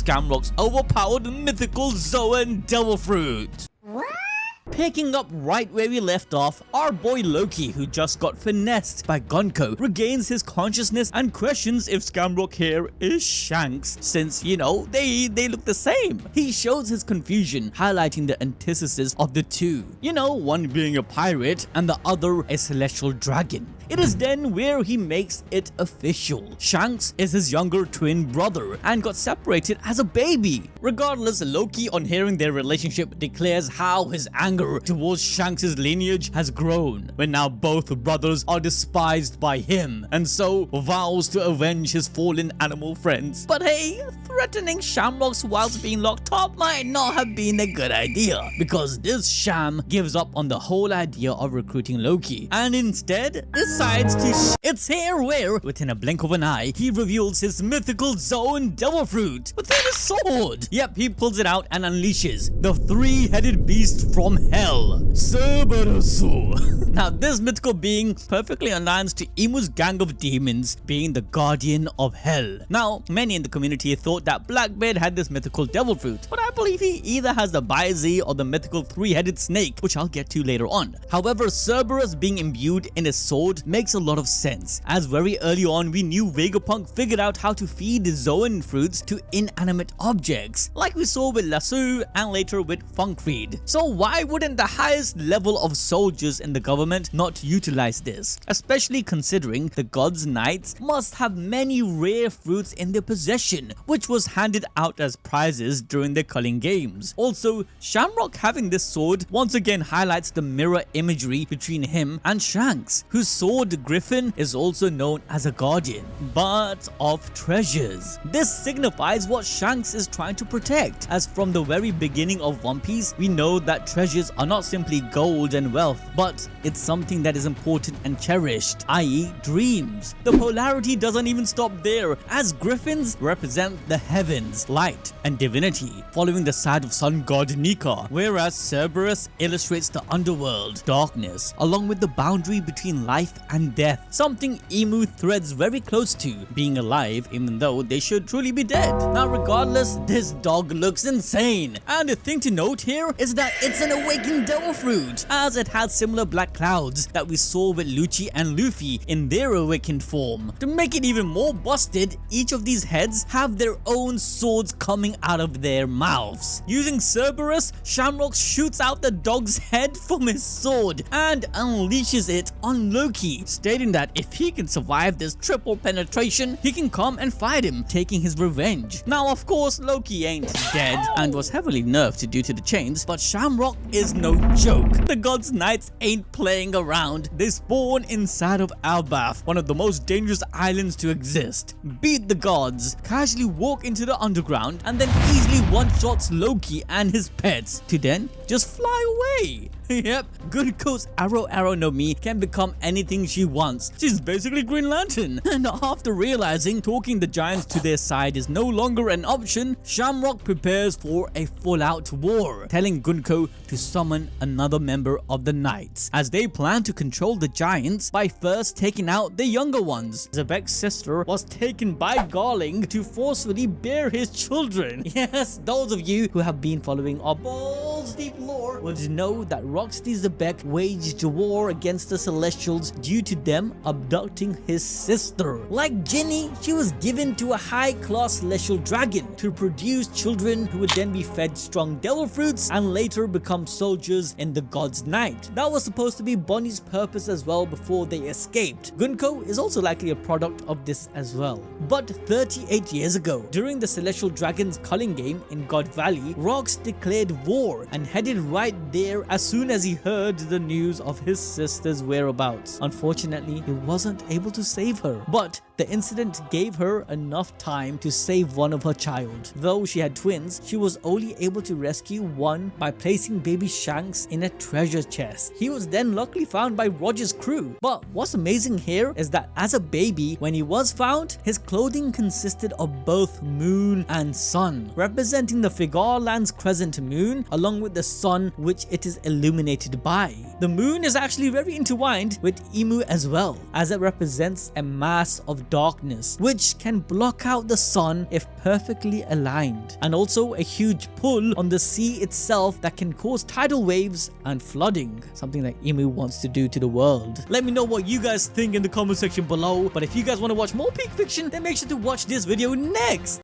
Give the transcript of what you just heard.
Shamrock's overpowered mythical Zoan devil fruit. Picking up right where we left off, our boy Loki, who just got finessed by Gunko, regains his consciousness and questions if Shamrock here is Shanks, since, you know, they look the same. He shows his confusion, highlighting the antithesis of the two. You know, one being a pirate and the other a celestial dragon. It is then where he makes it official. Shanks is his younger twin brother and got separated as a baby. Regardless, Loki, on hearing their relationship, declares how his anger towards Shanks' lineage has grown, when now both brothers are despised by him, and so vows to avenge his fallen animal friends. But hey, threatening Shamrocks whilst being locked up might not have been a good idea, because this Sham gives up on the whole idea of recruiting Loki, and instead decides to It's here where, within a blink of an eye, he reveals his mythical Zoan devil fruit within his sword. Yep, he pulls it out and unleashes the three-headed beast from hell, Cerberus. Now, this mythical being perfectly aligns to Imu's gang of demons, being the guardian of hell. Now, many in the community thought that Blackbeard had this mythical devil fruit, but I believe he either has the Baizi or the mythical three-headed snake, which I'll get to later on. However, Cerberus being imbued in his sword makes a lot of sense, as very early on we knew Vegapunk figured out how to feed Zoan fruits to inanimate objects, like we saw with Lasso and later with Funkfried. So why wouldn't the highest level of soldiers in the government not utilize this, especially considering the gods' knights must have many rare fruits in their possession, which was handed out as prizes during the culling games. Also, Shamrock having this sword once again highlights the mirror imagery between him and Shanks, whose sword Griffin is also known as a guardian, but of treasures. This signifies what Shanks is trying to protect, as from the very beginning of One Piece, we know that treasures are not simply gold and wealth, but it's something that is important and cherished, i.e. dreams. The polarity doesn't even stop there, as Griffins represent the heavens, light, and divinity, following the side of sun god Nika, whereas Cerberus illustrates the underworld, darkness, along with the boundary between life and death, something Imu threads very close to, being alive even though they should truly be dead. Now regardless, this dog looks insane, and the thing to note here is that it's an awakened devil fruit, as it has similar black clouds that we saw with Lucci and Luffy in their awakened form. To make it even more busted, each of these heads have their own swords coming out of their mouths. Using Cerberus, Shamrock shoots out the dog's head from his sword and unleashes it on Loki, stating that if he can survive this triple penetration, he can come and fight him, taking his revenge. Now of course, Loki ain't dead and was heavily nerfed due to the chains, but Shamrock is no joke. The gods' knights ain't playing around. They spawn inside of Albath, one of the most dangerous islands to exist, beat the gods, casually walk into the underground, and then easily one-shots Loki and his pets, to then just fly away. Yep, Gunko's Arrow no Mi can become anything she wants. She's basically Green Lantern. And after realizing talking the giants to their side is no longer an option, Shamrock prepares for a full-out war, telling Gunko to summon another member of the Knights, as they plan to control the giants by first taking out the younger ones. Zebek's sister was taken by Garling to forcefully bear his children. Yes, those of you who have been following our balls deep lore would know that Rocksteady Zebek waged war against the Celestials due to them abducting his sister. Like Ginny, she was given to a high-class celestial dragon to produce children who would then be fed strong devil fruits and later become soldiers in the God's Knight. That was supposed to be Bonnie's purpose as well before they escaped. Gunko is also likely a product of this as well. But 38 years ago, during the Celestial Dragon's culling game in God Valley, Rox declared war and headed right there as soon as he heard the news of his sister's whereabouts. Unfortunately, he wasn't able to save her, but the incident gave her enough time to save one of her child. Though she had twins, she was only able to rescue one by placing baby Shanks in a treasure chest. He was then luckily found by Roger's crew. But what's amazing here is that as a baby, when he was found, his clothing consisted of both moon and sun, representing the Figarland's crescent moon along with the sun which it is illuminated by. The moon is actually very intertwined with Imu as well, as it represents a mass of darkness which can block out the sun if perfectly aligned, and also a huge pull on the sea itself that can cause tidal waves and flooding, something that Imu wants to do to the world. Let me know what you guys think in the comment section below, but if you guys want to watch more Peak Fiction, then make sure to watch this video next.